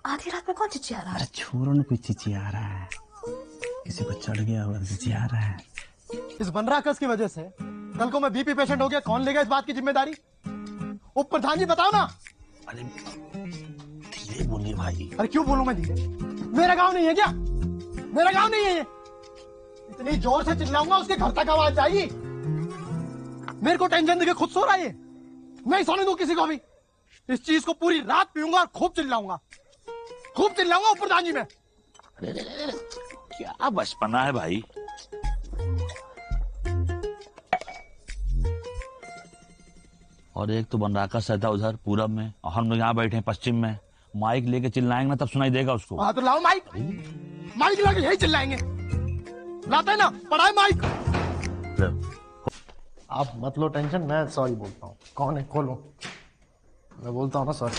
आधी रात में कौन चिचिया रहा है? अरे छोरो न कोई चिचिया रहा है, किसी को चढ़ गया होगा चिचिया रहा है। इस बनराकस की वजह से कल को मैं बीपी पेशेंट हो गया, कौन लेगा इस बात की जिम्मेदारी? उप प्रधान जी बताओ ना। अरे धीरे बोलिए भाई। अरे क्यों बोलूं मैं धीरे? मेरा गांव नहीं है क्या? मेरा गांव नहीं है ये? इतनी जोर से चिल्लाऊंगा उसके घर तक आवाज जाएगी। मेरे को टेंशन देके खुद सो रहा है, नहीं सोने दूं किसी को भी। इस चीज को पूरी रात पीऊंगा और खूब चिल्लाऊंगा उप प्रधान जी में। अरे क्या बचपना है भाई। और एक तो बनराकस रहता उधर पूरब में और हम लोग यहाँ बैठे हैं पश्चिम में। माइक लेके चिल्लाएंगे ना तब सुनाई देगा उसको। हाँ तो लाओ माइक लाके यही चिल्लाएंगे। लाते हैं ना, पढ़ाए माइक। आप मत लो टेंशन, मैं सॉरी बोलता हूँ। कौन है? खोलो। मैं बोलता हूँ ना सॉरी।